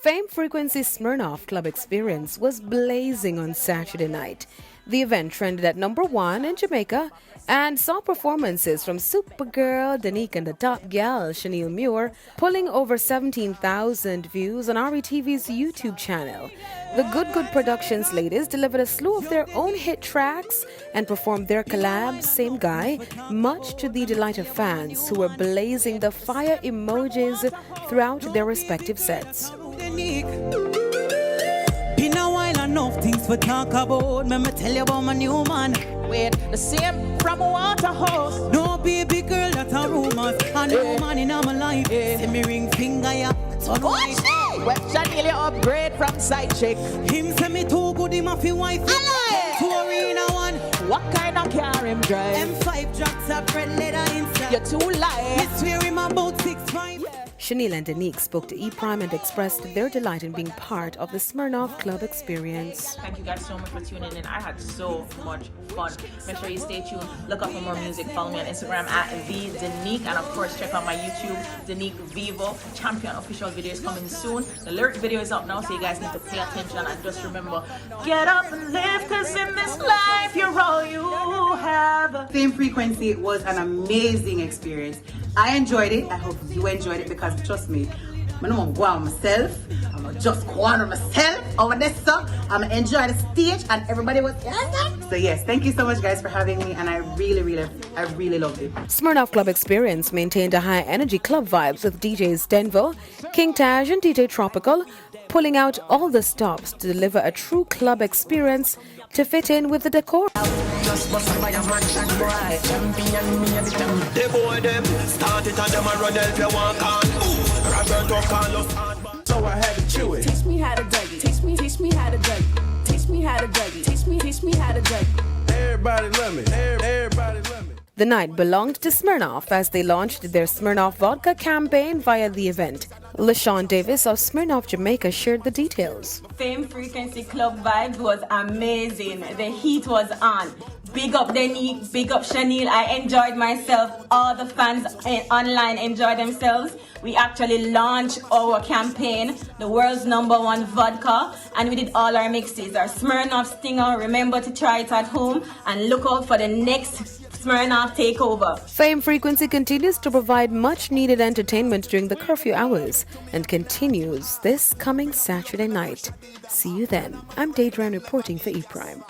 Famed Frequency Smirnoff Club Experience was blazing on Saturday night. The event trended at #1 in Jamaica and saw performances from Supergirl, Denyque and the top gyal Shaniel Muir, pulling over 17,000 views on RETV's YouTube channel. The Good Productions ladies delivered a slew of their own hit tracks and performed their collab, Same Guy, much to the delight of fans who were blazing the fire emojis throughout their respective sets. Been a while, enough things to talk about. Let me tell you about my new man. Wait, the same from a Waterhouse. No baby girl, that's a rumor. A new man in my life. See me ring finger, yeah. What? Well, Shaneil, you upgrade from side chick. Him say me too good, him a fi wife. Touring a one. What kind of car him drive? M5 drops up red leather inside. You're too light. Me swear him about 6'5". Shaneil and Denyque spoke to E-Prime and expressed their delight in being part of the Smirnoff Club experience. Thank you guys so much for tuning in. I had so much fun. Make sure you stay tuned. Look up for more music. Follow me on Instagram at @Denyque, and of course check out my YouTube, Denyque Vivo. Champion official video is coming soon. The lyric video is up now, so you guys need to pay attention and just remember, get up and live, cause in this life you're all you have. Famed Frequency was an amazing experience. I enjoyed it. I hope you enjoyed it because trust me, I don't go on myself. I'm just go on myself over there, so I'm gonna enjoy the stage and everybody was so yes, thank you so much guys for having me, and I really loved it. Smirnoff Club Experience maintained a high energy club vibes with DJs Denver, King Taj and DJ Tropical, pulling out all the stops to deliver a true club experience to fit in with the decor. Just bust by a mansion boy, champion me every time. They boy them, start it and them a run help you walk on. Roberto Carlos on. So I had to chew it. Teach me how to dug it. Teach me how to dug it. Teach me how to dug it. Teach me how to dug it. Everybody love me. Everybody love me. The night belonged to Smirnoff as they launched their Smirnoff vodka campaign via the event. LaShawn Davis of Smirnoff Jamaica shared the details. Famed Frequency Club vibes was amazing. The heat was on. Big up Denyque, big up Shaneil. I enjoyed myself. All the fans online enjoyed themselves. We actually launched our campaign, the world's #1 vodka, and we did all our mixes. Our Smirnoff Stinger, remember to try it at home and look out for the next Smirnoff takeover. Famed Frequency continues to provide much needed entertainment during the curfew hours and continues this coming Saturday night. See you then. I'm Daedran reporting for E-Prime.